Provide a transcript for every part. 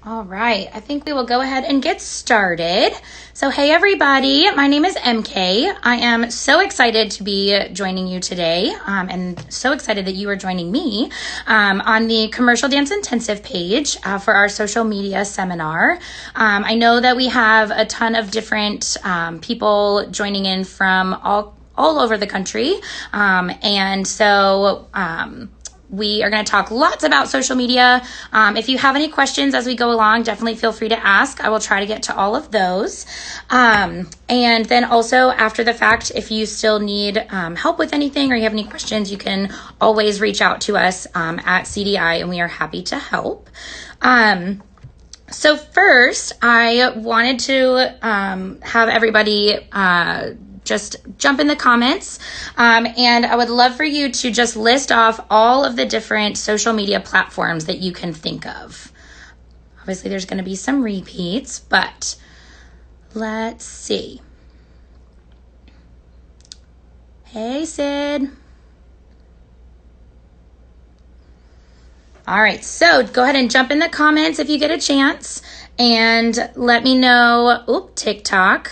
All right, I think we will go ahead and get started. So hey everybody, my name is MK. I am so excited to be joining you today and so excited that you are joining me on the Commercial Dance Intensive page for our social media seminar. I know that we have a ton of different people joining in from all over the country, and so we are going to talk lots about social media. If you have any questions as we go along, definitely feel free to ask. I will try to get to all of those. And then also after the fact, if you still need help with anything or you have any questions, you can always reach out to us at CDI and we are happy to help. So first, I wanted to have everybody just jump in the comments, and I would love for you to just list off all of the different social media platforms that you can think of. Obviously, there's going to be some repeats, but let's see. Hey, Sid. All right, so go ahead and jump in the comments if you get a chance, and let me know. Oop, TikTok.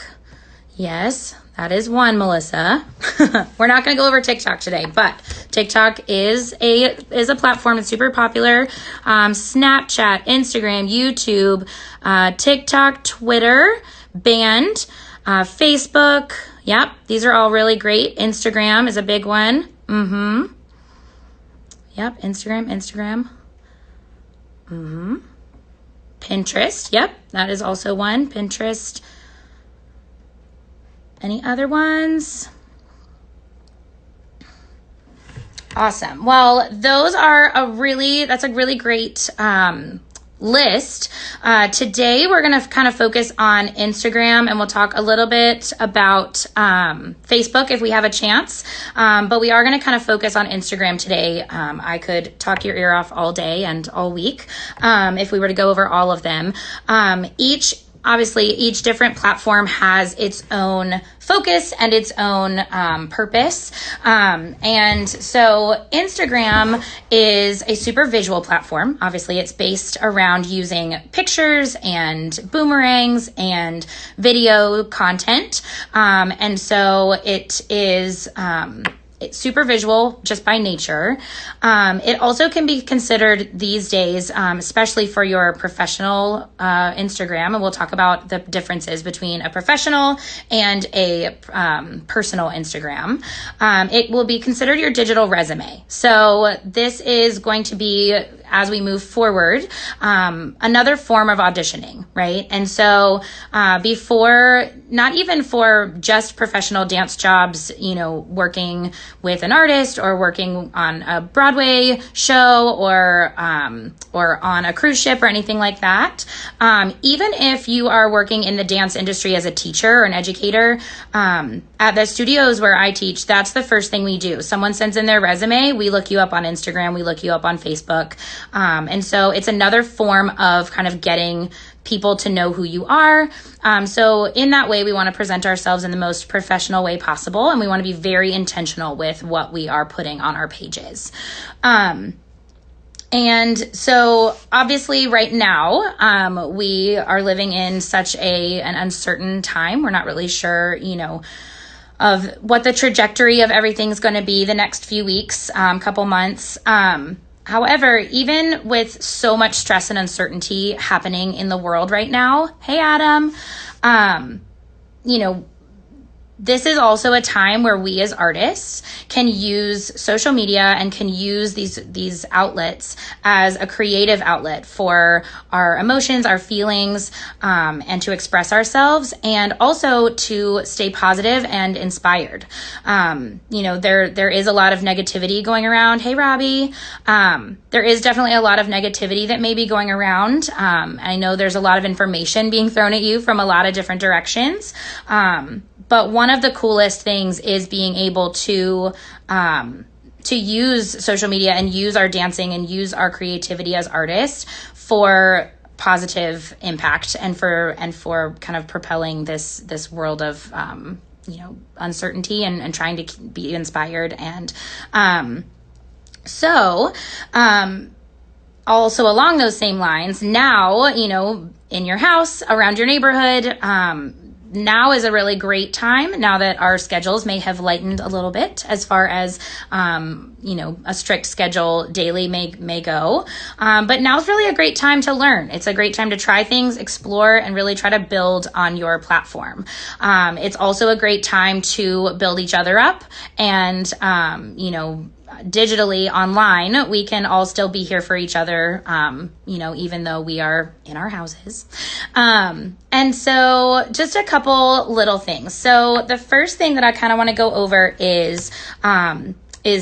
Yes. That is one, Melissa. We're not going to go over TikTok today, but TikTok is a platform that's super popular. Snapchat, Instagram, YouTube, TikTok, Twitter, Band, Facebook. Yep, these are all really great. Instagram is a big one. Yep, Instagram. Pinterest. Yep, that is also one. Pinterest. Any other ones? Awesome. Well, that's a really great list. Today we're going to kind of focus on Instagram, and we'll talk a little bit about Facebook if we have a chance. But we are going to kind of focus on Instagram today. I could talk your ear off all day and all week if we were to go over all of them. Obviously, each different platform has its own focus and its own purpose. And so Instagram is a super visual platform. Obviously, it's based around using pictures and boomerangs and video content. And so it is it's super visual just by nature. It also can be considered these days, especially for your professional Instagram, and we'll talk about the differences between a professional and a personal Instagram. It will be considered your digital resume. So this is going to be, as we move forward, another form of auditioning, right? And so before, not even for just professional dance jobs, working with an artist or working on a Broadway show or on a cruise ship or anything like that. Even if you are working in the dance industry as a teacher or an educator, at the studios where I teach, that's the first thing we do. Someone sends in their resume, we look you up on Instagram, we look you up on Facebook. And so it's another form of kind of getting people to know who you are. So in that way, we want to present ourselves in the most professional way possible, and we want to be very intentional with what we are putting on our pages. And so obviously right now, we are living in such an uncertain time. We're not really sure, of what the trajectory of everything's going to be the next few weeks, couple months. However, even with so much stress and uncertainty happening in the world right now, hey, Adam, this is also a time where we as artists can use social media and can use these outlets as a creative outlet for our emotions, our feelings, and to express ourselves, and also to stay positive and inspired. There is a lot of negativity going around. Hey, Robbie. There is definitely a lot of negativity that may be going around. I know there's a lot of information being thrown at you from a lot of different directions. But one of the coolest things is being able to use social media and use our dancing and use our creativity as artists for positive impact and for kind of propelling this world of uncertainty and trying to be inspired. And also along those same lines, now, you know, in your house, around your neighborhood, now is a really great time, now that our schedules may have lightened a little bit as far as, you know, a strict schedule daily may go. But now is really a great time to learn. It's a great time to try things, explore, and really try to build on your platform. It's also a great time to build each other up and, you know, digitally online, we can all still be here for each other, you know, even though we are in our houses. And so just a couple little things. So the first thing that I kind of want to go over is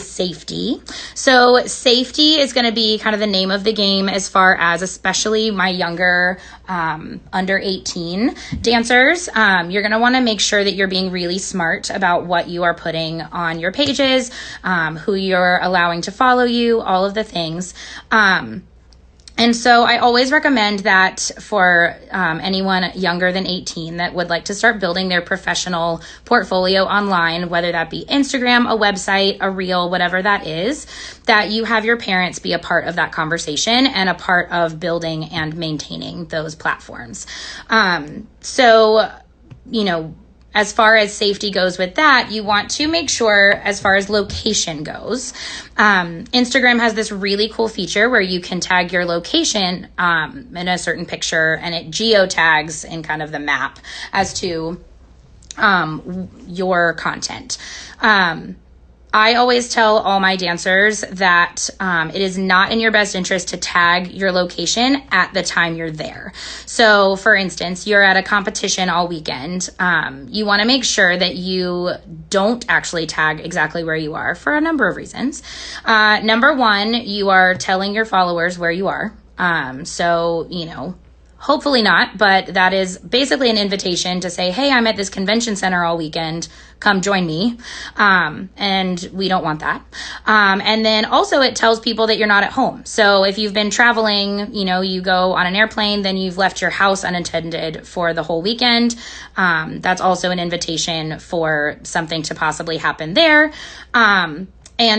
safety. So safety is going to be kind of the name of the game as far as especially my younger under 18 dancers. You're going to want to make sure that you're being really smart about what you are putting on your pages, who you're allowing to follow you, all of the things. And so I always recommend that for anyone younger than 18 that would like to start building their professional portfolio online, whether that be Instagram, a website, a reel, whatever that is, that you have your parents be a part of that conversation and a part of building and maintaining those platforms. So, you know, as far as safety goes with that, you want to make sure as far as location goes. Instagram has this really cool feature where you can tag your location in a certain picture, and it geotags in kind of the map as to your content. I always tell all my dancers that it is not in your best interest to tag your location at the time you're there. So for instance, you're at a competition all weekend. You want to make sure that you don't actually tag exactly where you are for a number of reasons. Number one, you are telling your followers where you are. So, you know, hopefully not, but that is basically an invitation to say, hey, I'm at this convention center all weekend. Come join me. And we don't want that. And then also it tells people that you're not at home. So if you've been traveling, you know, you go on an airplane, then you've left your house unattended for the whole weekend. That's also an invitation for something to possibly happen there. And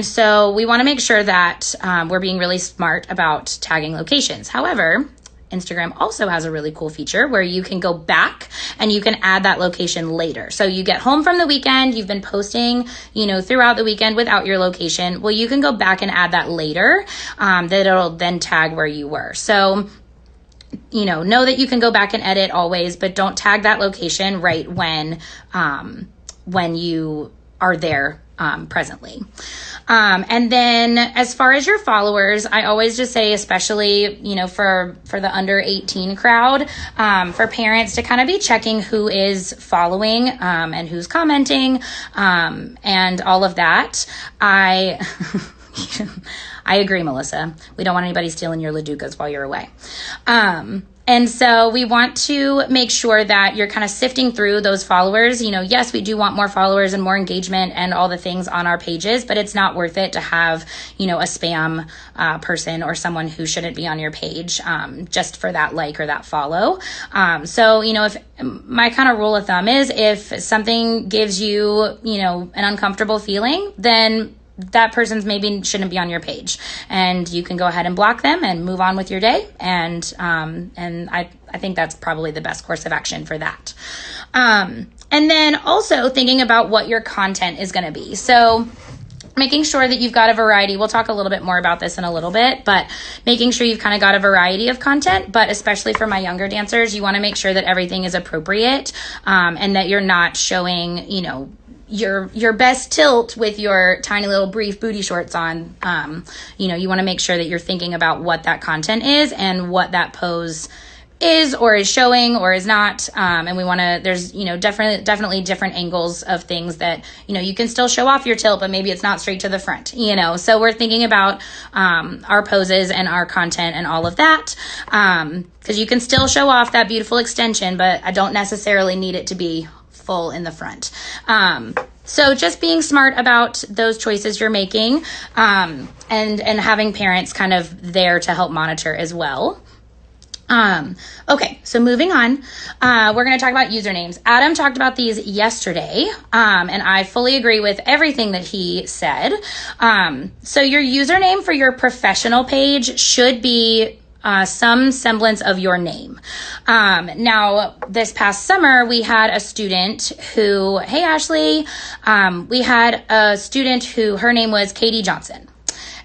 so we want to make sure that we're being really smart about tagging locations. However, Instagram also has a really cool feature where you can go back and you can add that location later. So you get home from the weekend, you've been posting, you know, throughout the weekend without your location. Well, you can go back and add that later, that it'll then tag where you were. So, you know that you can go back and edit always, but don't tag that location right when you are there presently. And then as far as your followers, I always just say, especially, you know, for the under 18 crowd, for parents to kind of be checking who is following, and who's commenting, and all of that. I agree, Melissa. We don't want anybody stealing your Laducas while you're away. And so we want to make sure that you're kind of sifting through those followers. You know, yes, we do want more followers and more engagement and all the things on our pages, but it's not worth it to have, you know, a spam person or someone who shouldn't be on your page just for that like or that follow. So, you know, if my kind of rule of thumb is if something gives you, you know, an uncomfortable feeling, then that person's maybe shouldn't be on your page, and you can go ahead and block them and move on with your day. And I think that's probably the best course of action for that. And then also thinking about what your content is going to be. So making sure that you've got a variety. We'll talk a little bit more about this in a little bit, but making sure you've kind of got a variety of content, but especially for my younger dancers, you want to make sure that everything is appropriate, and that you're not showing, you know, your best tilt with your tiny little brief booty shorts on. You know, you want to make sure that you're thinking about what that content is and what that pose is or is showing or is not. And we want to, there's, you know, definitely different angles of things that, you know, you can still show off your tilt, but maybe it's not straight to the front, you know. So we're thinking about our poses and our content and all of that. Because you can still show off that beautiful extension, but I don't necessarily need it to be full in the front. So just being smart about those choices you're making, and having parents kind of there to help monitor as well. Okay, so moving on, we're going to talk about usernames. Adam talked about these yesterday, and I fully agree with everything that he said. So your username for your professional page should be some semblance of your name. Now, this past summer, we had a student who, hey, Ashley, we had a student who, her name was Katie Johnson.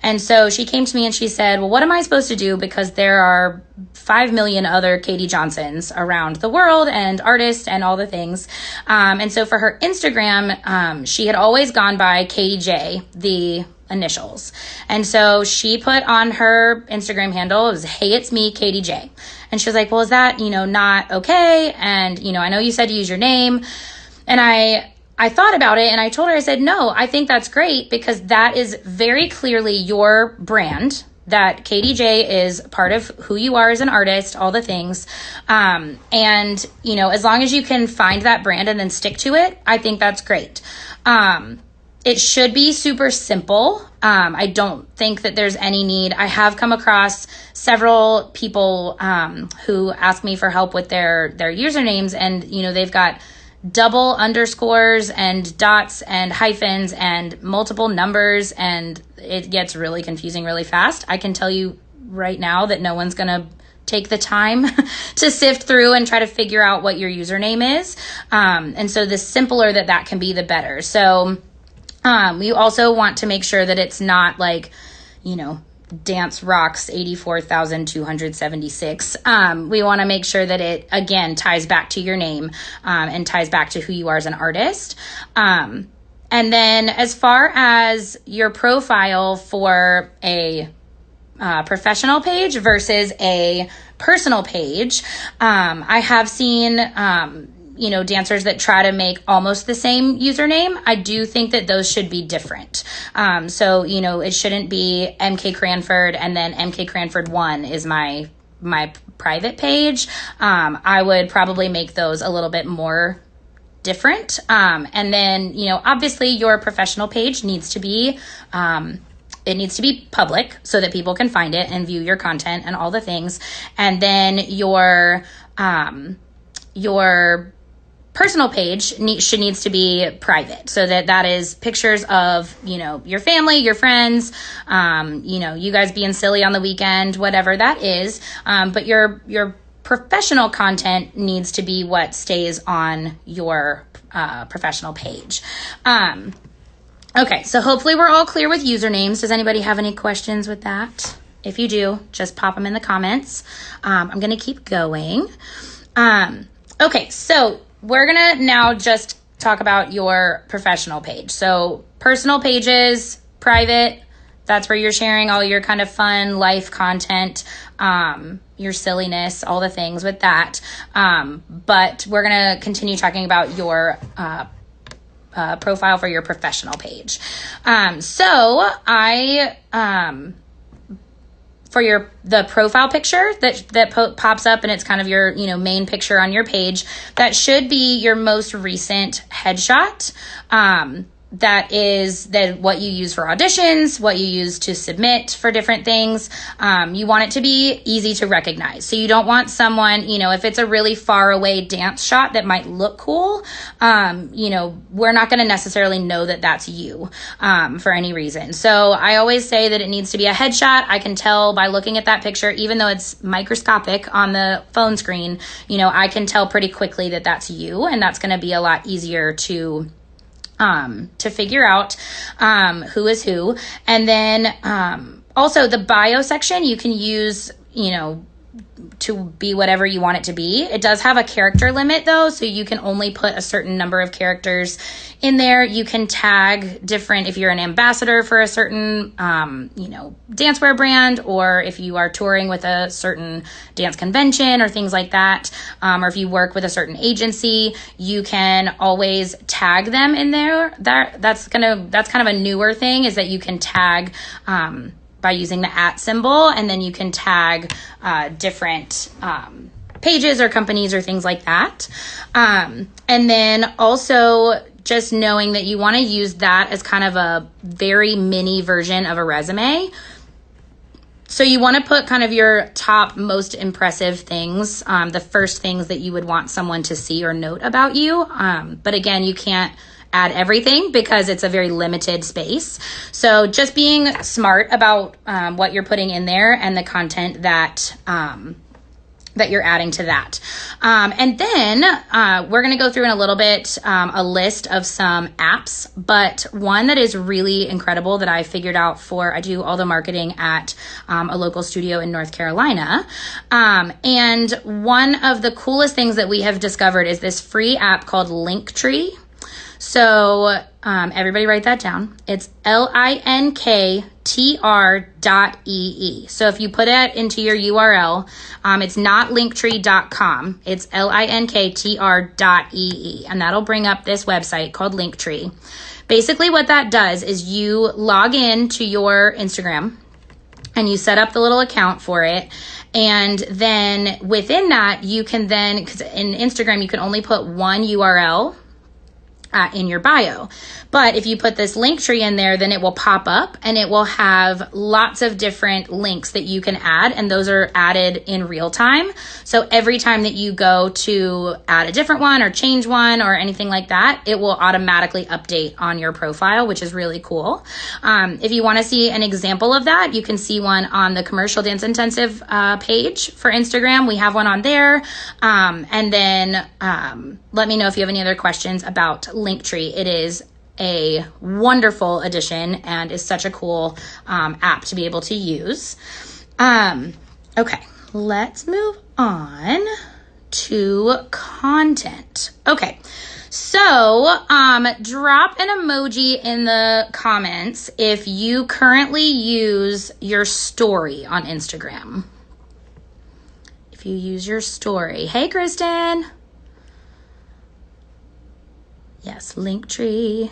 And so she came to me and she said, well, what am I supposed to do? Because there are 5 million other Katie Johnsons around the world and artists and all the things. And so for her Instagram, she had always gone by Katie J, the initials. And so she put on her Instagram handle, it was, hey, it's me, Katie J. And she was like, well, is that, not okay? And, I know you said to use your name. And I thought about it and I told her, I said, no, I think that's great because that is very clearly your brand, that Katie J is part of who you are as an artist, all the things. And, as long as you can find that brand and then stick to it, I think that's great. It should be super simple. I don't think that there's any need. I have come across several people who ask me for help with their usernames and, they've got double underscores and dots and hyphens and multiple numbers, and it gets really confusing really fast. I can tell you right now that no one's going to take the time to sift through and try to figure out what your username is. And so the simpler that can be, the better. So we also want to make sure that it's not like, Dance Rocks 84,276. We want to make sure that it, again, ties back to your name and ties back to who you are as an artist. And then as far as your profile for a professional page versus a personal page, I have seen dancers that try to make almost the same username. I do think that those should be different. So, it shouldn't be MK Cranford and then MK Cranford 1 is my private page. I would probably make those a little bit more different. And then, obviously your professional page needs to be, it needs to be public so that people can find it and view your content and all the things. And then your personal page needs to be private, so that is pictures of, your family, your friends, you guys being silly on the weekend, whatever that is. But your professional content needs to be what stays on your professional page. Okay, so hopefully we're all clear with usernames. Does anybody have any questions with that? If you do, just pop them in the comments. I'm going to keep going. Okay, so we're going to now just talk about your professional page. So personal pages, private, that's where you're sharing all your kind of fun life content, your silliness, all the things with that. But we're going to continue talking about your profile for your professional page. For the profile picture that pops up and it's kind of your, main picture on your page, that should be your most recent headshot. That is what you use for auditions, what you use to submit for different things. You want it to be easy to recognize. So you don't want someone, if it's a really far away dance shot that might look cool, we're not going to necessarily know that that's you for any reason. So I always say that it needs to be a headshot. I can tell by looking at that picture, even though it's microscopic on the phone screen, I can tell pretty quickly that that's you, and that's going to be a lot easier to figure out who is who. And then also the bio section, you can use, to be whatever you want it to be. It does have a character limit though, so you can only put a certain number of characters in there. You can tag different, if you're an ambassador for a certain, dancewear brand, or if you are touring with a certain dance convention or things like that, or if you work with a certain agency, you can always tag them in there. That's kind of a newer thing, is that you can tag, by using the @ symbol, and then you can tag different pages or companies or things like that. And then also just knowing that you want to use that as kind of a very mini version of a resume. So you want to put kind of your top most impressive things, the first things that you would want someone to see or note about you. But again, you can't add everything because it's a very limited space. So just being smart about what you're putting in there and the content that you're adding to that. And then we're going to go through in a little bit a list of some apps, but one that is really incredible that I figured out I do all the marketing at a local studio in North Carolina. And one of the coolest things that we have discovered is this free app called Linktree. So everybody write that down. It's linktr.ee. So if you put it into your URL, it's not linktree.com. It's linktr.ee. And that'll bring up this website called Linktree. Basically what that does is you log in to your Instagram and you set up the little account for it. And then within that, you can then, because in Instagram, you can only put one URL in your bio. But if you put this Linktree in there, then it will pop up and it will have lots of different links that you can add, and those are added in real time. So every time that you go to add a different one or change one or anything like that, it will automatically update on your profile, which is really cool. If you want to see an example of that, you can see one on the Commercial Dance Intensive page for Instagram. We have one on there. And then let me know if you have any other questions about Linktree. It is a wonderful addition and is such a cool app to be able to use. Okay, let's move on to content. Okay, so drop an emoji in the comments if you currently use your story on Instagram. If you use your story. Hey, Kristen. Yes, Linktree.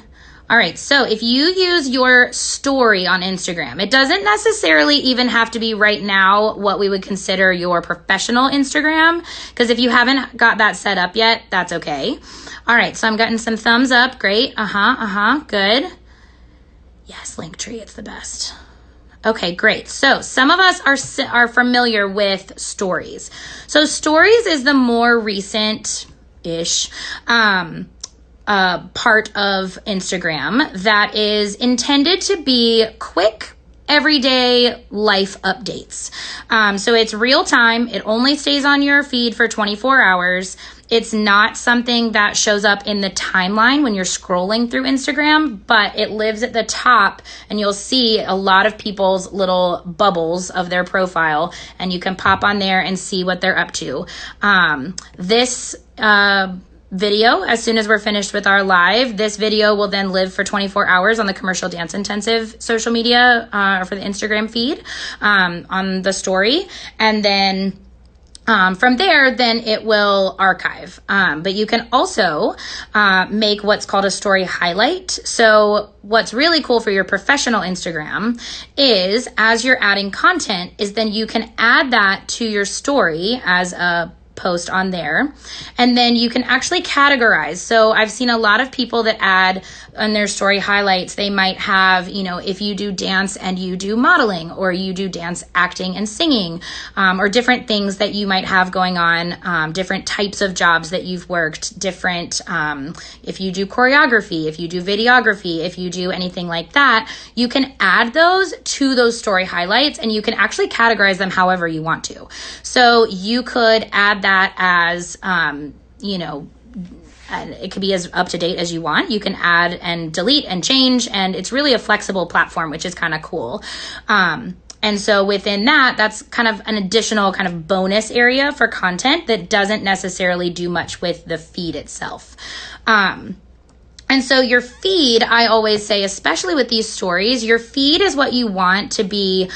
All right, so if you use your story on Instagram, it doesn't necessarily even have to be right now what we would consider your professional Instagram, because if you haven't got that set up yet, that's okay. All right, so I'm getting some thumbs up. Great. Good. Yes, Linktree, it's the best. Okay, great. So some of us are familiar with stories. So stories is the more recent-ish part of Instagram that is intended to be quick, everyday life updates. So it's real time. It only stays on your feed for 24 hours. It's not something that shows up in the timeline when you're scrolling through Instagram, but it lives at the top and you'll see a lot of people's little bubbles of their profile, and you can pop on there and see what they're up to. This video, as soon as we're finished with our live, this video will then live for 24 hours on the Commercial Dance Intensive social media or for the Instagram feed on the story. And then from there, then it will archive. But you can also make what's called a story highlight. So what's really cool for your professional Instagram is, as you're adding content, is then you can add that to your story as a post on there, and then you can actually categorize. So I've seen a lot of people that add on their story highlights, they might have, if you do dance and you do modeling, or you do dance acting and singing, or different things that you might have going on, different types of jobs that you've worked, different, if you do choreography, if you do videography, if you do anything like that, you can add those to those story highlights, and you can actually categorize them however you want to. So you could add that as, it could be as up to date as you want. You can add and delete and change, and it's really a flexible platform, which is kind of cool. And so within that, that's kind of an additional kind of bonus area for content that doesn't necessarily do much with the feed itself. And so your feed, I always say, especially with these stories, your feed is what you want to be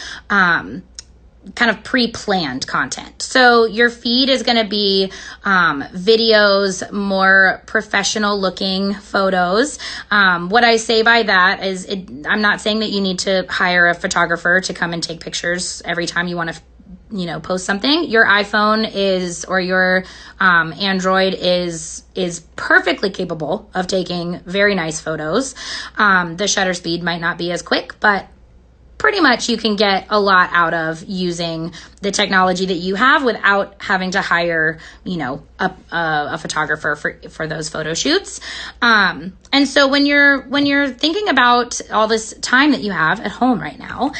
kind of pre-planned content. So your feed is going to be videos, more professional looking photos. What I say by that is I'm not saying that you need to hire a photographer to come and take pictures every time you want to post something. Your iPhone or your Android is perfectly capable of taking very nice photos. The shutter speed might not be as quick, but pretty much you can get a lot out of using the technology that you have without having to hire, a photographer for those photo shoots. And so when you're thinking about all this time that you have at home right now,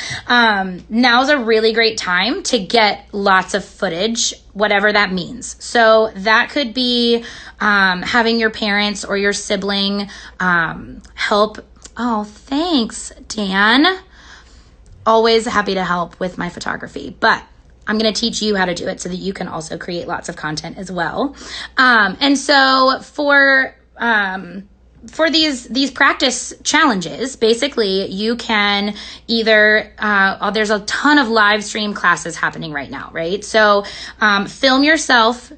now's a really great time to get lots of footage, whatever that means. So that could be having your parents or your sibling help. Oh, thanks, Dan. Always happy to help with my photography, but I'm going to teach you how to do it so that you can also create lots of content as well. And so for these practice challenges, basically you can either, there's a ton of live stream classes happening right now, right? So film yourself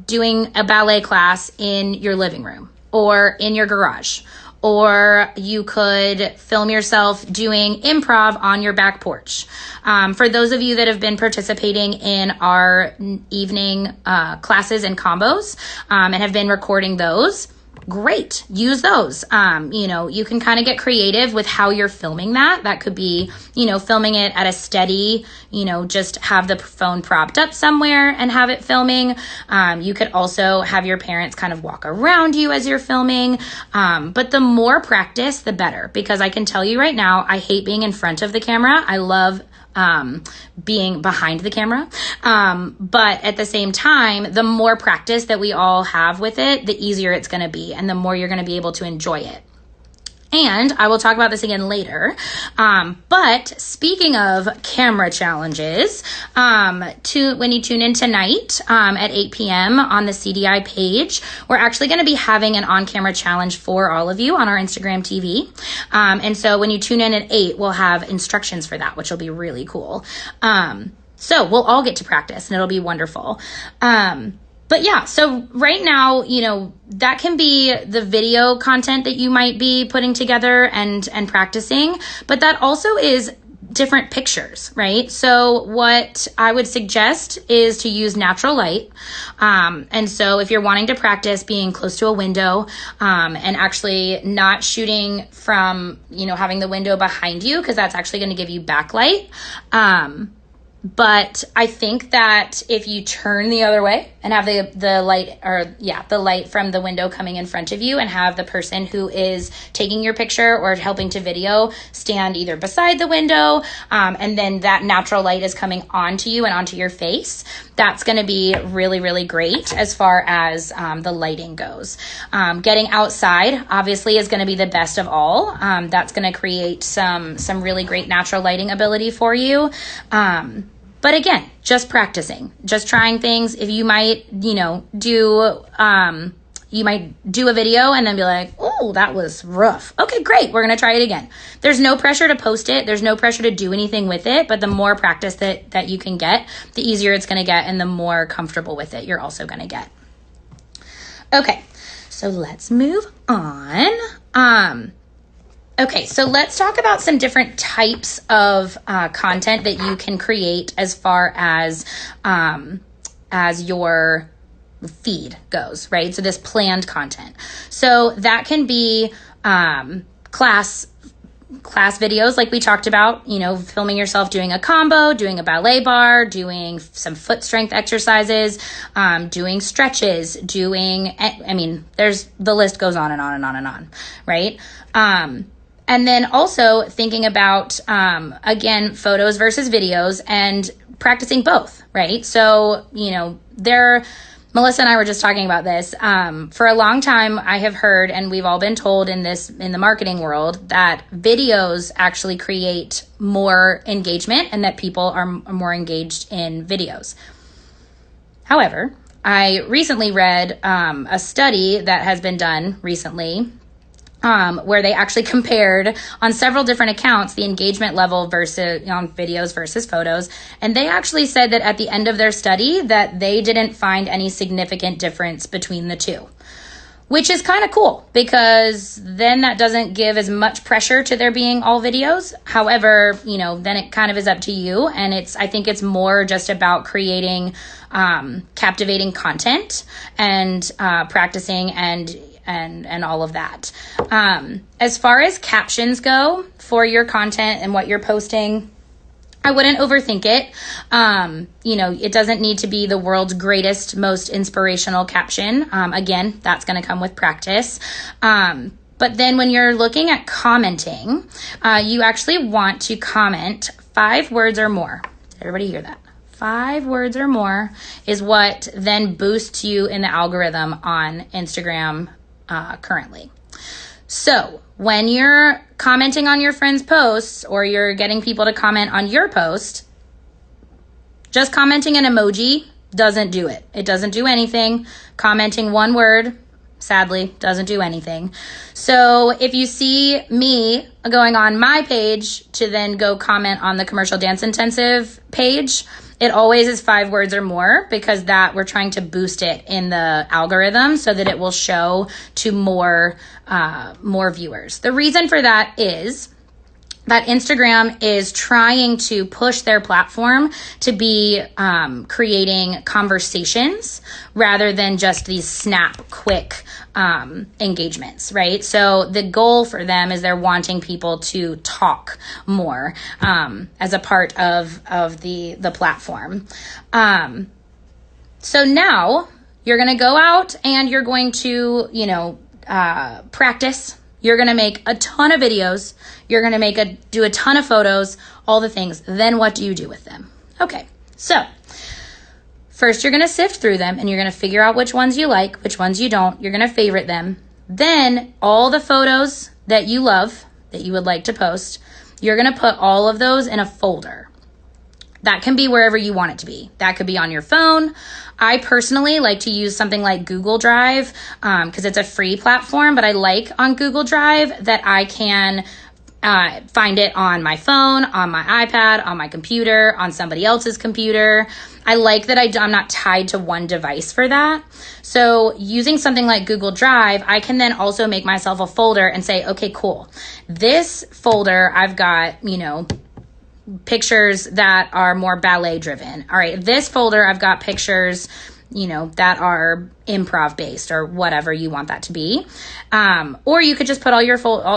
doing a ballet class in your living room or in your garage. Or you could film yourself doing improv on your back porch. For those of you that have been participating in our evening classes and combos and have been recording those, great, use those. You can kind of get creative with how you're filming that. That could be, filming it at a steady, just have the phone propped up somewhere and have it filming. You could also have your parents kind of walk around you as you're filming. But the more practice, the better, because I can tell you right now, I hate being in front of the camera. I love being behind the camera. But at the same time, the more practice that we all have with it, the easier it's going to be and the more you're going to be able to enjoy it. And I will talk about this again later. But speaking of camera challenges, when you tune in tonight at 8 p.m. on the CDI page, we're actually going to be having an on-camera challenge for all of you on our Instagram TV. And so when you tune in at 8, we'll have instructions for that, which will be really cool. So we'll all get to practice and it'll be wonderful. But yeah, so right now, that can be the video content that you might be putting together and practicing, but that also is different pictures, right? So what I would suggest is to use natural light. And so if you're wanting to practice being close to a window, and actually not shooting from, having the window behind you, because that's actually going to give you backlight. But I think that if you turn the other way and have the light from the window coming in front of you and have the person who is taking your picture or helping to video stand either beside the window, and then that natural light is coming onto you and onto your face, that's going to be really, really great as far as the lighting goes. Getting outside obviously is going to be the best of all. That's going to create some really great natural lighting ability for you. But again, just practicing, just trying things. If you might, you might do a video and then be like, oh, that was rough. Okay, great. We're going to try it again. There's no pressure to post it. There's no pressure to do anything with it. But the more practice that you can get, the easier it's going to get and the more comfortable with it you're also going to get. Okay, so let's move on. Okay, so let's talk about some different types of content that you can create as far as your feed goes, right? So this planned content. So that can be class videos like we talked about, filming yourself doing a combo, doing a ballet bar, doing some foot strength exercises, doing stretches, the list goes on and on and on and on, right? And then also thinking about, again, photos versus videos and practicing both, right? So, Melissa and I were just talking about this. For a long time, I have heard, and we've all been told in the marketing world, that videos actually create more engagement and that people are more engaged in videos. However, I recently read a study that has been done recently where they actually compared on several different accounts the engagement level versus on videos versus photos. And they actually said that at the end of their study that they didn't find any significant difference between the two, which is kind of cool because then that doesn't give as much pressure to there being all videos. However, then it kind of is up to you. And I think it's more just about creating captivating content and practicing and all of that. As far as captions go for your content and what you're posting, I wouldn't overthink it. It doesn't need to be the world's greatest, most inspirational caption. Again, that's going to come with practice. But then when you're looking at commenting, you actually want to comment 5 words or more. Did everybody hear that? 5 words or more is what then boosts you in the algorithm on Instagram currently. So when you're commenting on your friends' posts or you're getting people to comment on your post, just commenting an emoji doesn't do it. It doesn't do anything. Commenting 1 word, sadly, doesn't do anything. So if you see me going on my page to then go comment on the Commercial Dance Intensive page, it always is 5 words or more, because that we're trying to boost it in the algorithm so that it will show to more viewers. The reason for that is that Instagram is trying to push their platform to be creating conversations rather than just these snap, quick engagements, right? So the goal for them is they're wanting people to talk more as a part of the platform. So now you're going to go out and you're going to, practice. You're going to make a ton of videos. You're going to do a ton of photos, all the things. Then what do you do with them? Okay, so first you're going to sift through them and you're going to figure out which ones you like, which ones you don't. You're going to favorite them. Then all the photos that you love, that you would like to post, you're going to put all of those in a folder. That can be wherever you want it to be. That could be on your phone. I personally like to use something like Google Drive because it's a free platform, but I like on Google Drive that I can find it on my phone, on my iPad, on my computer, on somebody else's computer. I like that I'm not tied to one device for that. So using something like Google Drive, I can then also make myself a folder and say, okay, cool. This folder, I've got, pictures that are more ballet driven. All right, this folder, I've got pictures, that are improv based or whatever you want that to be. Or you could just put all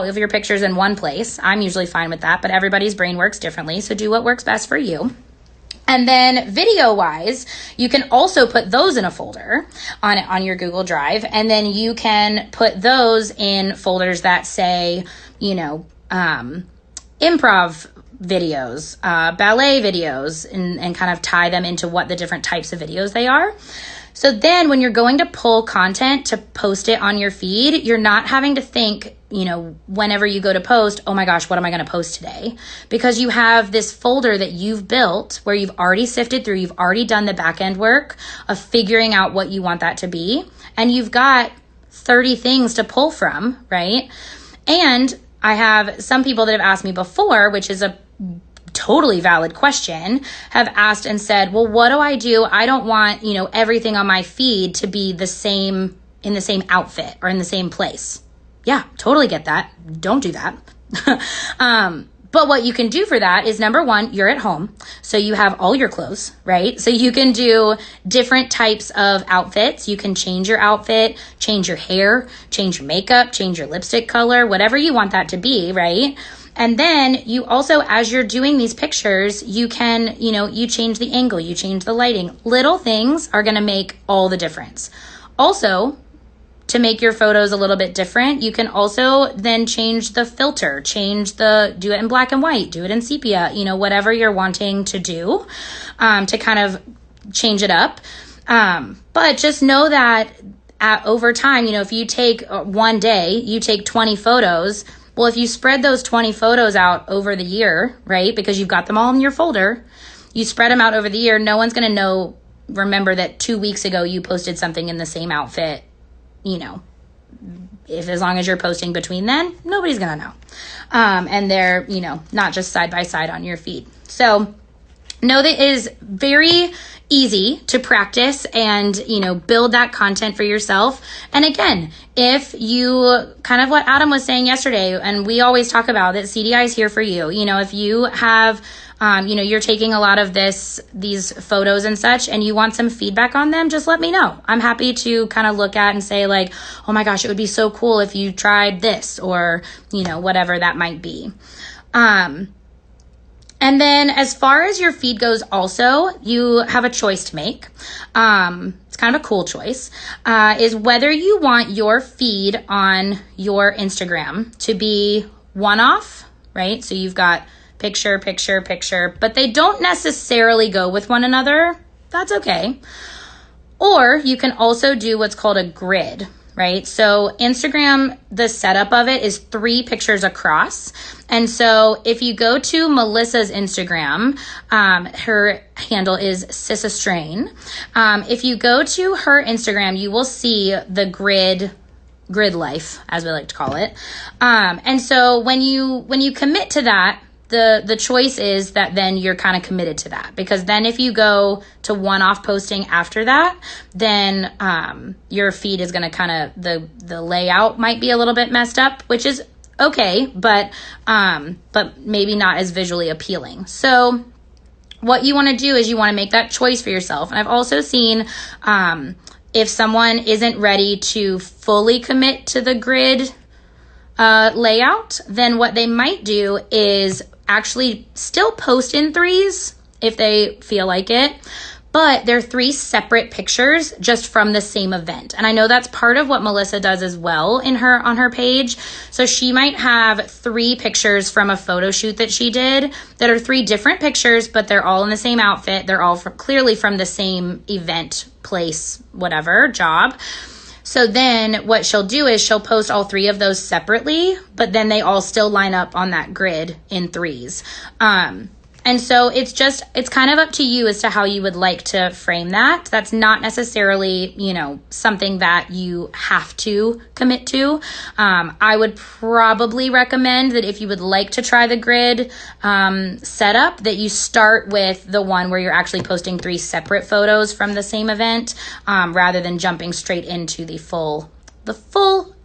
of your pictures in one place. I'm usually fine with that, but everybody's brain works differently. So do what works best for you. And then video wise, you can also put those in a folder on your Google Drive. And then you can put those in folders that say, improv videos, ballet videos, and kind of tie them into what the different types of videos they are. So then when you're going to pull content to post it on your feed, you're not having to think, whenever you go to post, oh my gosh, what am I going to post today? Because you have this folder that you've built where you've already sifted through, you've already done the back end work of figuring out what you want that to be. And you've got 30 things to pull from, right? And I have some people that have asked me before, which is a totally valid question, have asked and said, well, what do I do? I don't want, everything on my feed to be the same, in the same outfit or in the same place. Yeah, totally get that. Don't do that. But what you can do for that is, number one, you're at home. So you have all your clothes, right? So you can do different types of outfits. You can change your outfit, change your hair, change your makeup, change your lipstick color, whatever you want that to be, right? And then you also, as you're doing these pictures, you can, you change the angle, you change the lighting. Little things are going to make all the difference. Also, to make your photos a little bit different, you can also then change the filter, do it in black and white, do it in sepia, whatever you're wanting to do to kind of change it up. But just know that over time, if you take one day, you take 20 photos. Well, if you spread those 20 photos out over the year, right, because you've got them all in your folder, you spread them out over the year, no one's going to remember that 2 weeks ago you posted something in the same outfit. If as long as you're posting between then, nobody's going to know. And they're, not just side by side on your feed. So know that it is very easy to practice and, build that content for yourself. And again, if you kind of what Adam was saying yesterday, and we always talk about that CDI is here for you. If you have, you're taking a lot of these photos and such, and you want some feedback on them, just let me know. I'm happy to kind of look at and say like, oh my gosh, it would be so cool if you tried this, or, whatever that might be. And then as far as your feed goes also, you have a choice to make. It's kind of a cool choice, is whether you want your feed on your Instagram to be one-off, right? So you've got picture, picture, picture, but they don't necessarily go with one another. That's okay. Or you can also do what's called a grid, right? So Instagram, the setup of it is 3 pictures across. And so if you go to Melissa's Instagram, her handle is Sisastrain. If you go to her Instagram, you will see the grid life, as we like to call it. And so when you commit to that, the choice is that then you're kind of committed to that, because then if you go to one-off posting after that, then your feed is going to kind of, the layout might be a little bit messed up, which is okay, but maybe not as visually appealing. So what you want to do is you want to make that choice for yourself. And I've also seen if someone isn't ready to fully commit to the grid layout, then what they might do is actually still post in 3s if they feel like it, but they're 3 separate pictures just from the same event. And I know that's part of what Melissa does as well on her page. So she might have 3 pictures from a photo shoot that she did that are 3 different pictures, but they're all in the same outfit. They're all clearly from the same event, place, whatever, job. So then what she'll do is she'll post all 3 of those separately, but then they all still line up on that grid in 3s. And so it's kind of up to you as to how you would like to frame that. That's not necessarily, something that you have to commit to. I would probably recommend that if you would like to try the grid setup, that you start with the one where you're actually posting 3 separate photos from the same event, rather than jumping straight into the full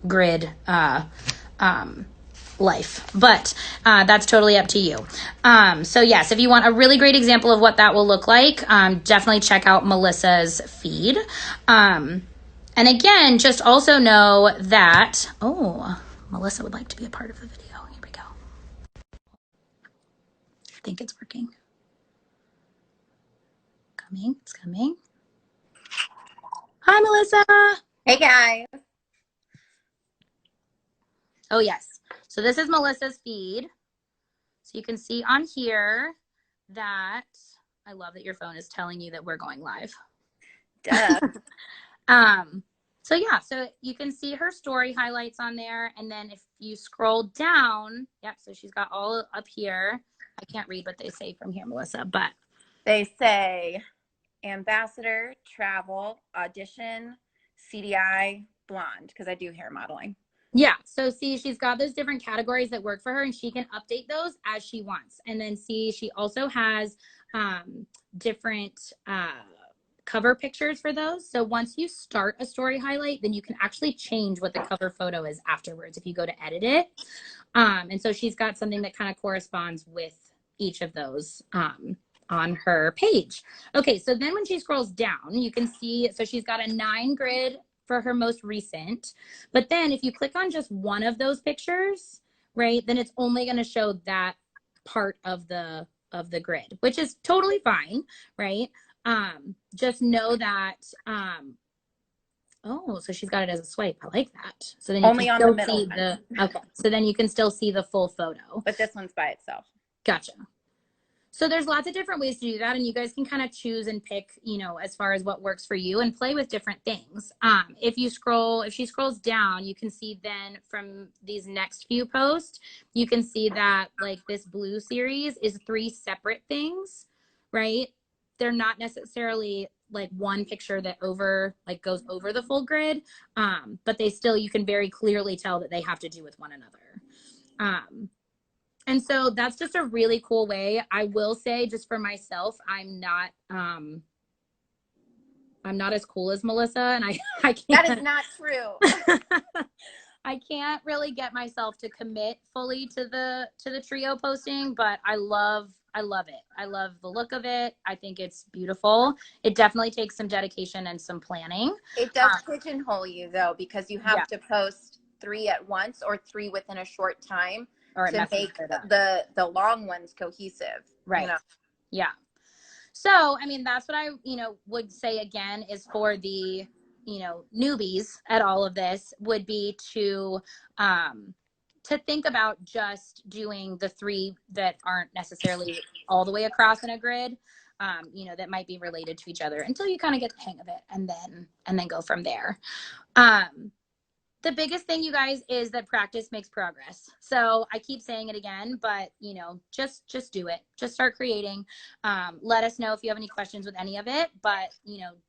grid life. But that's totally up to you. So yes, if you want a really great example of what that will look like, definitely check out Melissa's feed. And again, just also know that, Melissa would like to be a part of the video. Here we go. I think it's working. It's coming. Hi, Melissa. Hey guys. Oh yes. So this is Melissa's feed. So you can see on here that, I love that your phone is telling you that we're going live. Duh. So yeah, so you can see her story highlights on there. And then if you scroll down, so she's got all up here. I can't read what they say from here, Melissa, but They say ambassador, travel, audition, CDI, blonde, because I do hair modeling. Yeah, so see, she's got those different categories that work for her, and she can update those as she wants. And then see, she also has different cover pictures for those. So once you start a story highlight, then you can actually change what the cover photo is afterwards if you go to edit it. And so she's got something that kind of corresponds with each of those on her page. Okay, so then when she scrolls down, you can see, so she's got a 9 grid for her most recent. But then if you click on just one of those pictures, right, then it's only going to show that part of the grid, which is totally fine, right? Just know that so she's got it as a swipe. I like that. So then you only can on still the middle see okay. So then you can still see the full photo. But this one's by itself. Gotcha. So there's lots of different ways to do that, and you guys can kind of choose and pick, as far as what works for you, and play with different things. If she scrolls down, you can see then from these next few posts, you can see that like this blue series is 3 separate things, right? They're not necessarily like one picture that goes over the full grid, but you can very clearly tell that they have to do with one another. And so that's just a really cool way. I will say, just for myself, I'm not as cool as Melissa, and I can't. That is not true. I can't really get myself to commit fully to the trio posting, but I love it. I love the look of it. I think it's beautiful. It definitely takes some dedication and some planning. It does pigeonhole you though, because you have to post 3 at once or 3 within a short time to make the long ones cohesive. Right. Yeah. So, I mean, that's what I, would say again is for the, newbies at all of this would be to think about just doing the three that aren't necessarily all the way across in a grid, that might be related to each other until you kind of get the hang of it, and then go from there. The biggest thing, you guys, is that practice makes progress. So I keep saying it again, but just do it. Just start creating. Let us know if you have any questions with any of it, but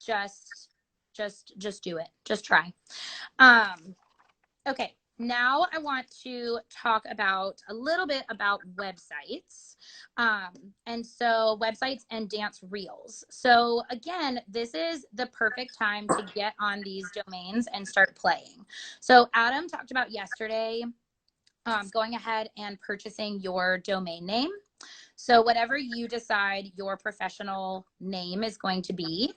just do it. Just try. Okay, now I want to talk about a little bit about websites. And so websites and dance reels. So again, this is the perfect time to get on these domains and start playing. So Adam talked about yesterday, going ahead and purchasing your domain name. So whatever you decide your professional name is going to be,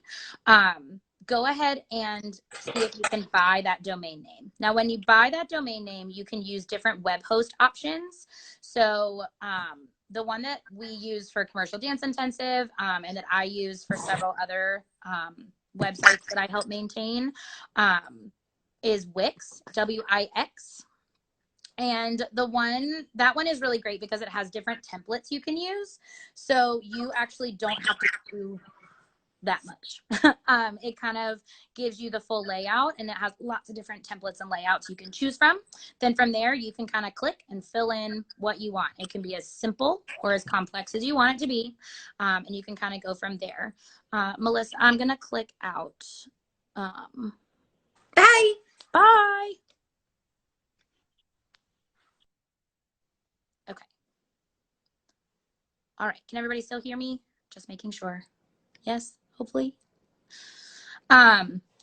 go ahead and see if you can buy that domain name. Now, when you buy that domain name, you can use different web host options. So the one that we use for Commercial Dance Intensive, and that I use for several other websites that I help maintain, is Wix, W-I-X. And that one is really great because it has different templates you can use. So you actually don't have to do that much. It kind of gives you the full layout, and it has lots of different templates and layouts you can choose from. Then from there, you can kind of click and fill in what you want. It can be as simple or as complex as you want it to be. And you can kind of go from there. Melissa, I'm going to click out. Bye. Bye. Okay. All right. Can everybody still hear me? Just making sure. Yes, hopefully.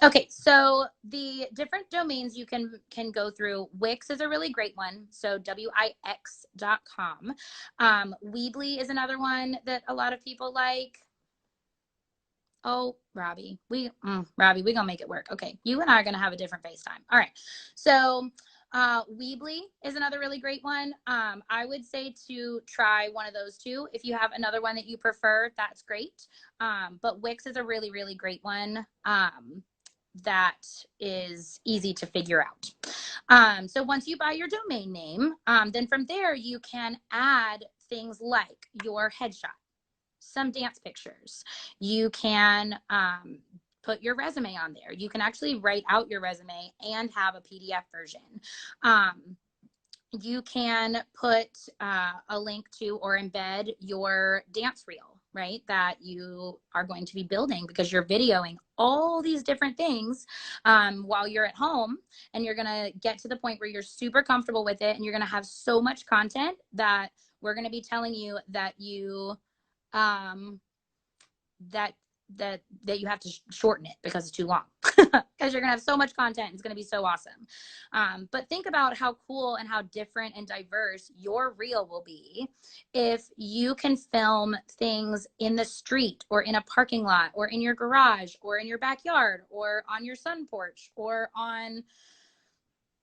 Okay, so the different domains you can go through. Wix is a really great one, so wix.com. Weebly is another one that a lot of people like. Oh, Robbie, Robbie, we gonna make it work. Okay, you and I are gonna have a different FaceTime. All right, so Weebly is another really great one. I would say to try one of those two. If you have another one that you prefer, that's great. But Wix is a really, really great one that is easy to figure out. So once you buy your domain name, then from there you can add things like your headshot, some dance pictures. You can put your resume on there. You can actually write out your resume and have a PDF version. You can put a link to or embed your dance reel, right, that you are going to be building, because you're videoing all these different things while you're at home, and you're going to get to the point where you're super comfortable with it, and you're going to have so much content that we're going to be telling you that you that you have to shorten it because it's too long, because you're gonna have so much content. It's gonna be so awesome. But think about how cool and how different and diverse your reel will be if you can film things in the street or in a parking lot or in your garage or in your backyard or on your sun porch or on,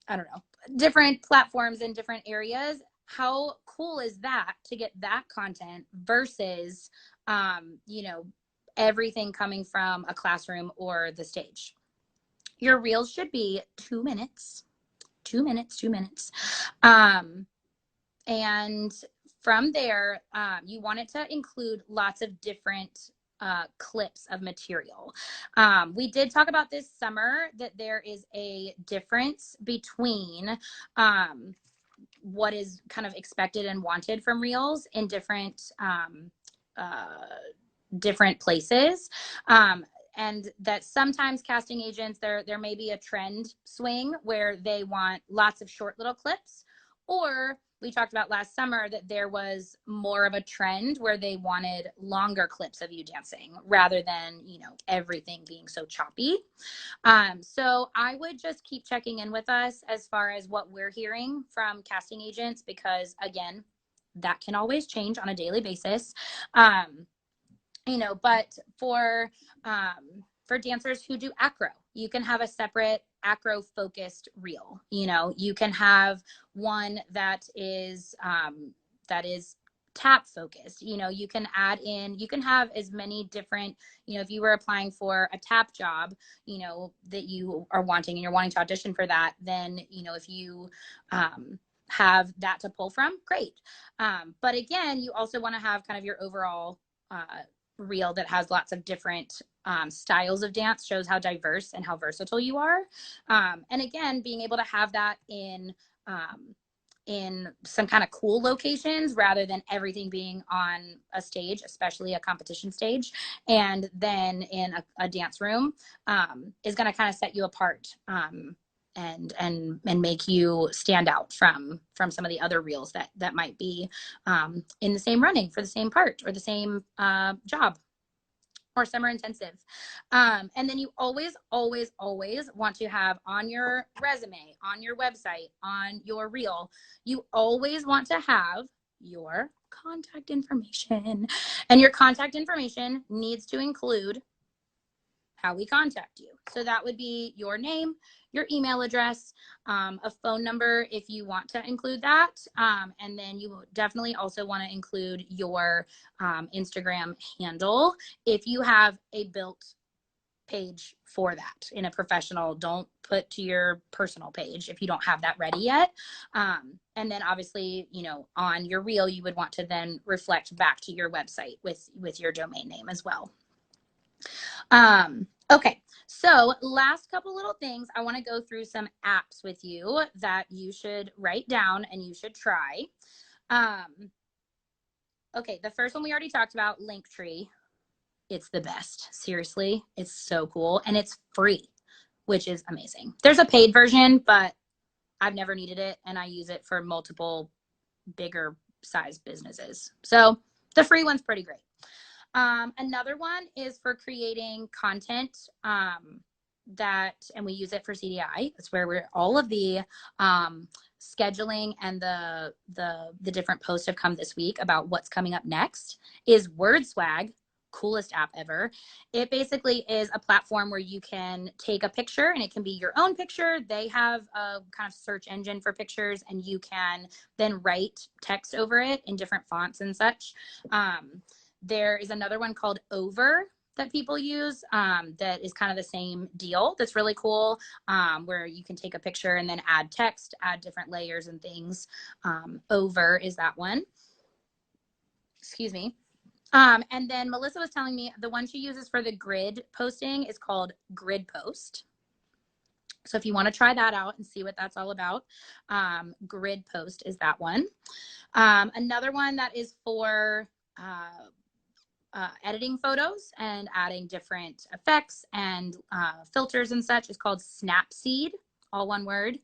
I don't know, different platforms in different areas. How cool is that to get that content versus everything coming from a classroom or the stage? Your reels should be 2 minutes. And from there, you want it to include lots of different clips of material. We did talk about this summer that there is a difference between what is kind of expected and wanted from reels in different places. And that sometimes casting agents, there may be a trend swing where they want lots of short little clips, or we talked about last summer that there was more of a trend where they wanted longer clips of you dancing rather than, everything being so choppy. So I would just keep checking in with us as far as what we're hearing from casting agents, because again, that can always change on a daily basis. But for dancers who do acro, you can have a separate acro focused reel. You can have one that is tap focused. You know, you can add in, you can have as many different, you know, if you were applying for a tap job, you know, that you are wanting and you're wanting to audition for that, then, you know, if you have that to pull from, great. But again, you also want to have kind of your overall reel that has lots of different styles of dance, shows how diverse and how versatile you are. And again, being able to have that in some kind of cool locations rather than everything being on a stage, especially a competition stage, and then in a dance room, is going to kind of set you apart, and make you stand out from some of the other reels that might be in the same running for the same part or the same job or summer intensive. And then you always, always, always want to have on your resume, on your website, on your reel, you always want to have your contact information. And your contact information needs to include how we contact you. So that would be your name, your email address, a phone number if you want to include that. And then you definitely also want to include your Instagram handle if you have a built page for that in a professional. Don't put to your personal page if you don't have that ready yet. And then obviously, you know, on your reel, you would want to then reflect back to your website with your domain name as well. Okay, so last couple little things. I want to go through some apps with you that you should write down and you should try. Okay, the first one we already talked about, Linktree. It's the best. Seriously, it's so cool. And it's free, which is amazing. There's a paid version, but I've never needed it. And I use it for multiple bigger size businesses. So the free one's pretty great. Another one is for creating content and we use it for CDI. That's where we're all of the scheduling and the different posts have come this week about what's coming up next is WordSwag. Coolest app ever. It basically is a platform where you can take a picture and it can be your own picture. They have a kind of search engine for pictures and you can then write text over it in different fonts and such. There is another one called Over that people use that is kind of the same deal. That's really cool, where you can take a picture and then add text, add different layers and things. Over is that one. Excuse me. And then Melissa was telling me the one she uses for the grid posting is called Grid Post. So if you want to try that out and see what that's all about, Grid Post is that one. Another one that is for editing photos and adding different effects and filters and such is called Snapseed, all one word.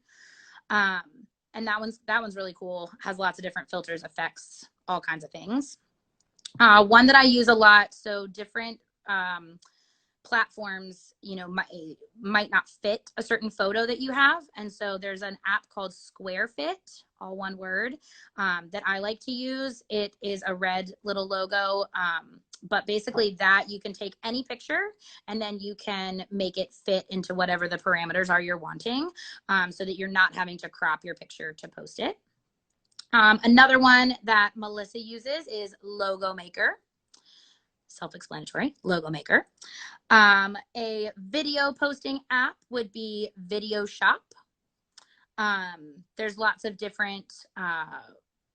And that one's really cool. Has lots of different filters, effects, all kinds of things. One that I use a lot, so different platforms, you know, might not fit a certain photo that you have. And so there's an app called SquareFit, all one word, that I like to use. It is a red little logo, but basically that you can take any picture and then you can make it fit into whatever the parameters are you're wanting, so that you're not having to crop your picture to post it. Another one that Melissa uses is Logo Maker. Self-explanatory, Logo Maker. A video posting app would be Video Shop. There's lots of different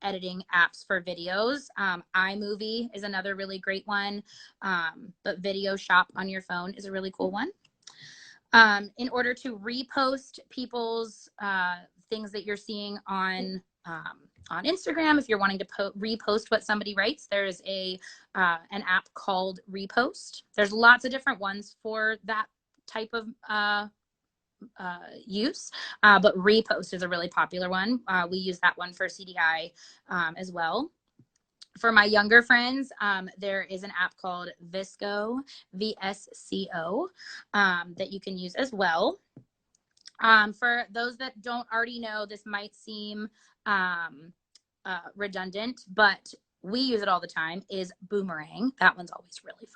editing apps for videos. iMovie is another really great one, but Video Shop on your phone is a really cool one. In order to repost people's things that you're seeing on Instagram, if you're wanting to repost what somebody writes, there's an app called Repost. There's lots of different ones for that type of use, but Repost is a really popular one. We use that one for CDI as well. For my younger friends, there is an app called VSCO, VSCO, that you can use as well. For those that don't already know, this might seem redundant, but we use it all the time, is Boomerang. That one's always really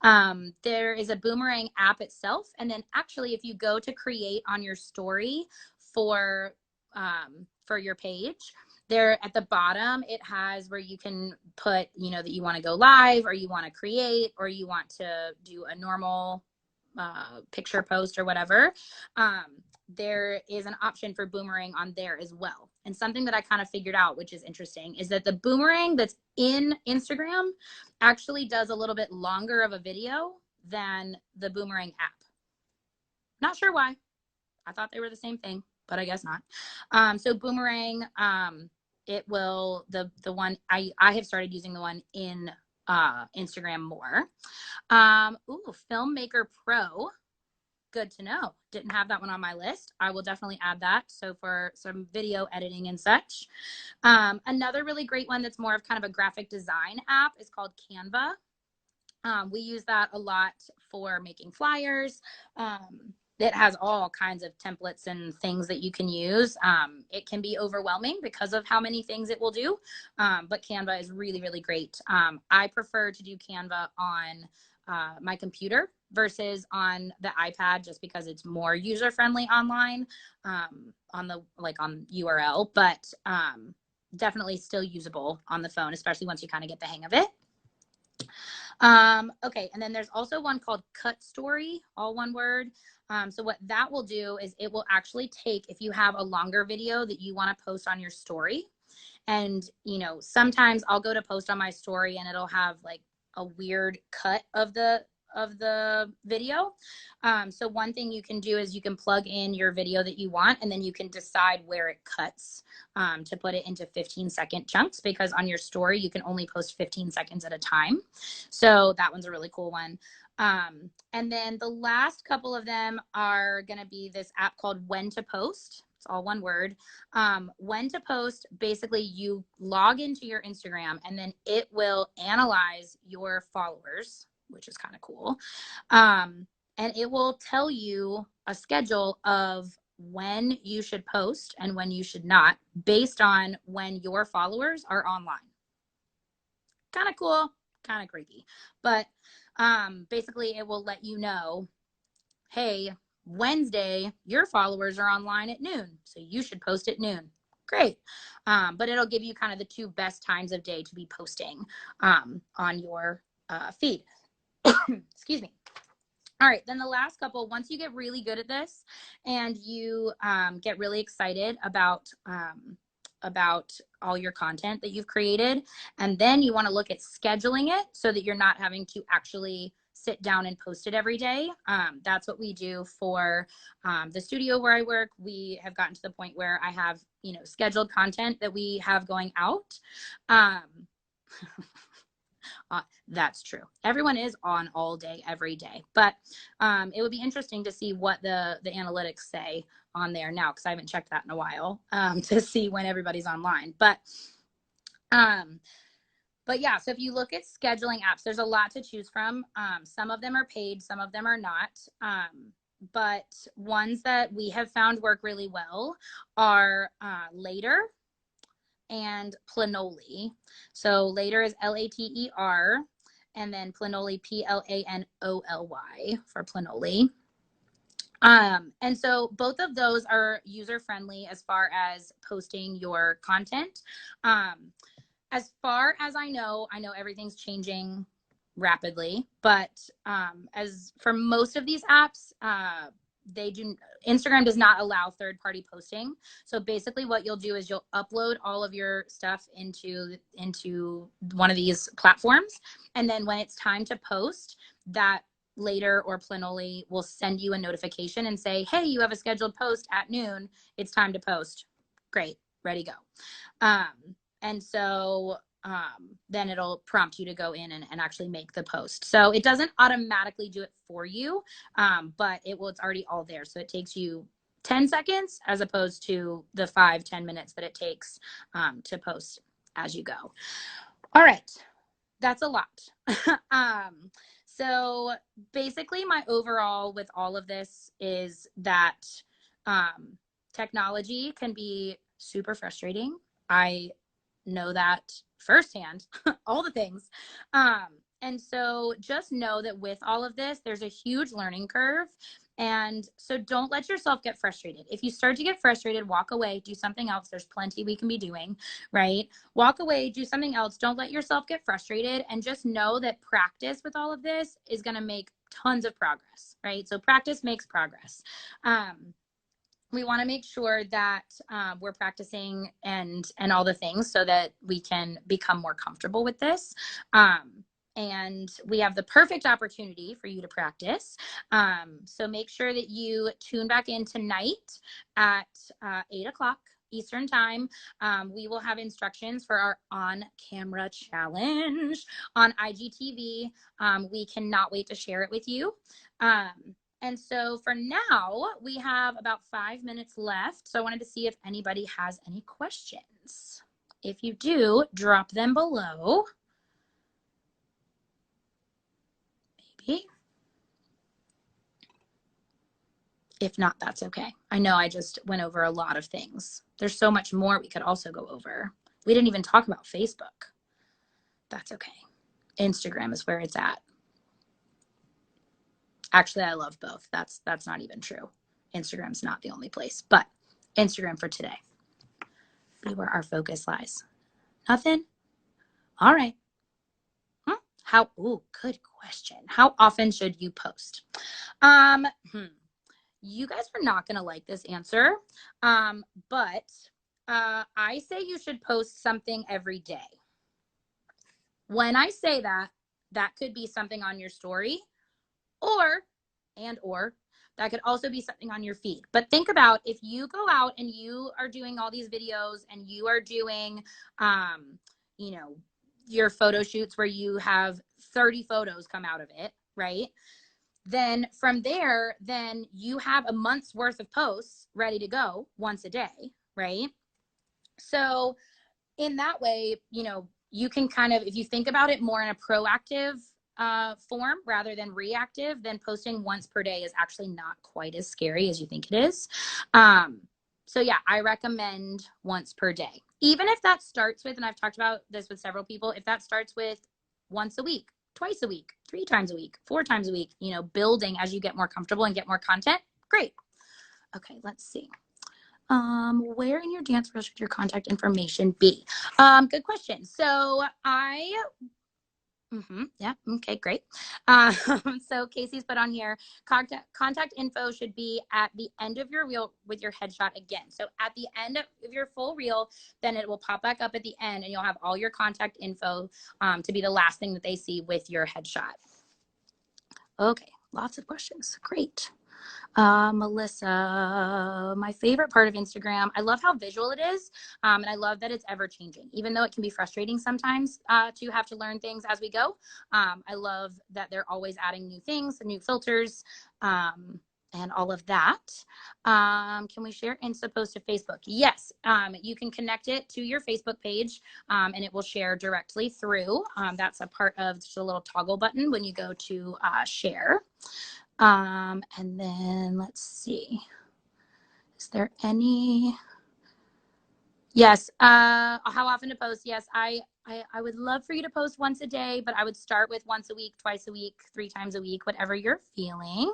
fun. There is a Boomerang app itself. And then actually, if you go to create on your story for your page, there at the bottom, it has where you can put, you know, that you want to go live or you want to create or you want to do a normal picture post or whatever. There is an option for boomerang on there as well. And something that I kind of figured out, which is interesting, is that the boomerang that's in Instagram actually does a little bit longer of a video than the boomerang app. Not sure why. I thought they were the same thing, but I guess not. So boomerang, it will, the one I have started using the one in Instagram more. Ooh, Filmmaker Pro. Good to know. Didn't have that one on my list. I will definitely add that. So for some video editing and such. Another really great one that's more of kind of a graphic design app is called Canva. We use that a lot for making flyers. It has all kinds of templates and things that you can use. It can be overwhelming because of how many things it will do, but Canva is really, really great. I prefer to do Canva on my computer versus on the iPad just because it's more user-friendly online on the on URL, but definitely still usable on the phone, especially once you kind of get the hang of it. Okay, and then there's also one called Cut Story, all one word. So what that will do is it will actually take, if you have a longer video that you want to post on your story, and you know, sometimes I'll go to post on my story and it'll have like a weird cut of the video. So one thing you can do is you can plug in your video that you want, and then you can decide where it cuts to put it into 15-second chunks, because on your story, you can only post 15 seconds at a time. So that one's a really cool one. And then the last couple of them are going to be this app called When to Post. It's all one word. When to Post, basically you log into your Instagram and then it will analyze your followers, which is kind of cool. And it will tell you a schedule of when you should post and when you should not, based on when your followers are online. Kind of cool, kind of creepy. But basically it will let you know, hey, Wednesday, your followers are online at noon, so you should post at noon. Great. But it'll give you kind of the 2 best times of day to be posting on your feed. Excuse me. All right, then the last couple, once you get really good at this and you get really excited about all your content that you've created, and then you want to look at scheduling it so that you're not having to actually sit down and post it every day. That's what we do for the studio where I work. We have gotten to the point where I have, you know, scheduled content that we have going out. That's true. Everyone is on all day, every day, but it would be interesting to see what the analytics say on there now, because I haven't checked that in a while to see when everybody's online. But yeah, so if you look at scheduling apps, there's a lot to choose from. Some of them are paid, some of them are not. But ones that we have found work really well are Later and Planoly. So Later is Later, and then Planoly, Planoly for Planoly. And so both of those are user-friendly as far as posting your content. As far as I know everything's changing rapidly, but as for most of these apps, Instagram does not allow third-party posting. So basically what you'll do is you'll upload all of your stuff into one of these platforms. And then when it's time to post, that Later or Planoly will send you a notification and say, hey, you have a scheduled post at noon. It's time to post. Great, ready, go. And so then it'll prompt you to go in and actually make the post. So it doesn't automatically do it for you, but it's already all there. So it takes you 10 seconds as opposed to the 5-10 minutes that it takes to post as you go. All right, that's a lot. So basically my overall with all of this is that technology can be super frustrating. I know that firsthand, all the things. And so just know that with all of this, there's a huge learning curve. And so don't let yourself get frustrated. If you start to get frustrated, walk away, do something else. There's plenty we can be doing, right? Walk away, do something else. Don't let yourself get frustrated, and just know that practice with all of this is going to make tons of progress, right? So practice makes progress. We want to make sure that we're practicing and all the things so that we can become more comfortable with this. And we have the perfect opportunity for you to practice. So make sure that you tune back in tonight at 8 o'clock Eastern time. We will have instructions for our on-camera challenge on IGTV. We cannot wait to share it with you. And so for now, we have about 5 minutes left. So I wanted to see if anybody has any questions. If you do, drop them below. Maybe. If not, that's okay. I know I just went over a lot of things. There's so much more we could also go over. We didn't even talk about Facebook. That's okay. Instagram is where it's at. Actually, I love both. That's not even true. Instagram's not the only place, but Instagram for today. Be where our focus lies. Nothing? All right. Good question. How often should you post? You guys are not going to like this answer, but I say you should post something every day. When I say that, that could be something on your story, or that could also be something on your feed. But think about if you go out and you are doing all these videos and you are doing, your photo shoots where you have 30 photos come out of it, right? Then from there, then you have a month's worth of posts ready to go once a day, right? So in that way, you can kind of, if you think about it more in a proactive form rather than reactive, then posting once per day is actually not quite as scary as you think it is. So yeah, I recommend once per day. Even if that starts with, and I've talked about this with several people, if that starts with once a week, twice a week, 3 times a week, 4 times a week, building as you get more comfortable and get more content, great. Okay, let's see. Where in your dance reel should your contact information be? Good question. So yeah. Okay, great. So Casey's put on here, contact info should be at the end of your reel with your headshot again. So at the end of your full reel, then it will pop back up at the end and you'll have all your contact info to be the last thing that they see with your headshot. Okay, lots of questions. Great. Melissa, my favorite part of Instagram, I love how visual it is. And I love that it's ever changing, even though it can be frustrating sometimes to have to learn things as we go. I love that they're always adding new things, new filters, and all of that. Can we share Insta post to Facebook? Yes, you can connect it to your Facebook page and it will share directly through. That's a part of just a little toggle button when you go to share. And then let's see, is there any, yes, how often to post? Yes, I would love for you to post once a day, but I would start with once a week, twice a week, 3 times a week, whatever you're feeling.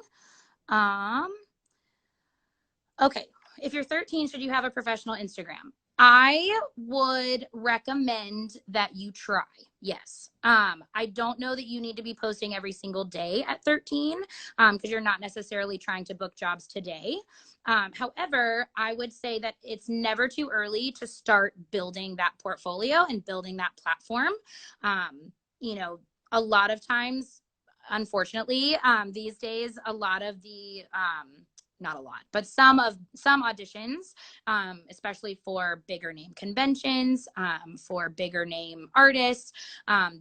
Okay, if you're 13, should you have a professional Instagram? I would recommend that you try. Yes. I don't know that you need to be posting every single day at 13 because you're not necessarily trying to book jobs today. However, I would say that it's never too early to start building that portfolio and building that platform. A lot of times, unfortunately, these days, a lot of the not a lot, but some auditions, especially for bigger name conventions, for bigger name artists,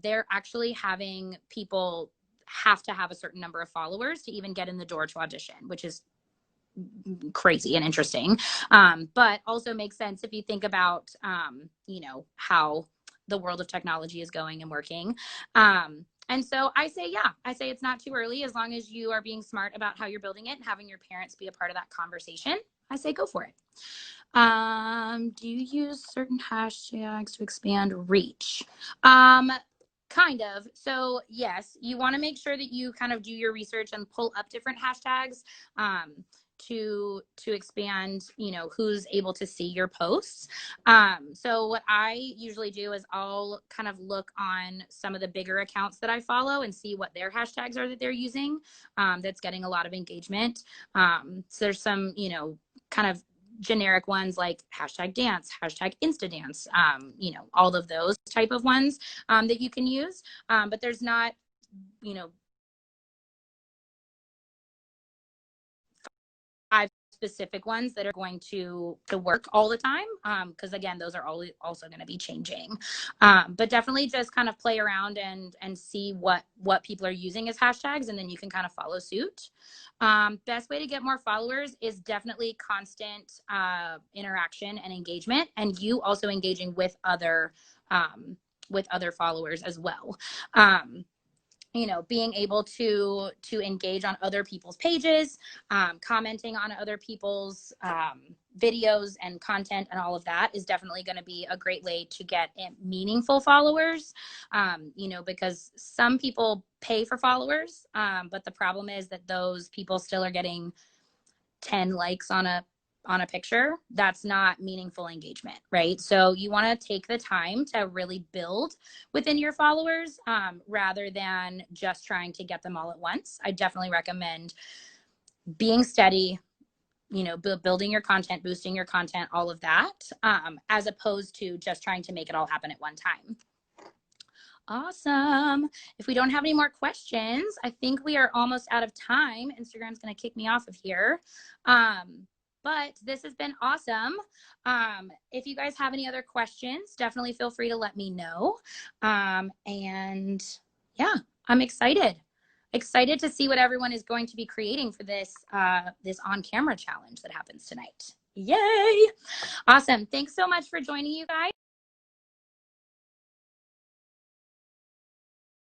they're actually having people have to have a certain number of followers to even get in the door to audition, which is crazy and interesting. But also makes sense if you think about, how the world of technology is going and working. And so I say it's not too early as long as you are being smart about how you're building it and having your parents be a part of that conversation. I say go for it. Do you use certain hashtags to expand reach? Kind of. So yes, you want to make sure that you kind of do your research and pull up different hashtags to expand, you know, who's able to see your posts. So what I usually do is I'll kind of look on some of the bigger accounts that I follow and see what their hashtags are that they're using that's getting a lot of engagement. So there's some, you know, kind of generic ones like hashtag dance, hashtag insta dance, you know, all of those type of ones that you can use. But there's not, you know, five specific ones that are going to work all the time. Because again, those are also going to be changing. But definitely just kind of play around and see what people are using as hashtags, and then you can kind of follow suit. Best way to get more followers is definitely constant interaction and engagement, and you also engaging with other followers as well. You know, being able to engage on other people's pages, commenting on other people's videos and content and all of that is definitely going to be a great way to get meaningful followers. You know, because some people pay for followers, but the problem is that those people still are getting 10 likes on a picture. That's not meaningful engagement, right? So you want to take the time to really build within your followers rather than just trying to get them all at once. I definitely recommend being steady, you know, building your content, boosting your content, all of that, as opposed to just trying to make it all happen at one time. Awesome. If we don't have any more questions, I think we are almost out of time. Instagram's going to kick me off of here. But this has been awesome. If you guys have any other questions, definitely feel free to let me know. And yeah, I'm excited to see what everyone is going to be creating for this on-camera challenge that happens tonight. Yay. Awesome. Thanks so much for joining, you guys.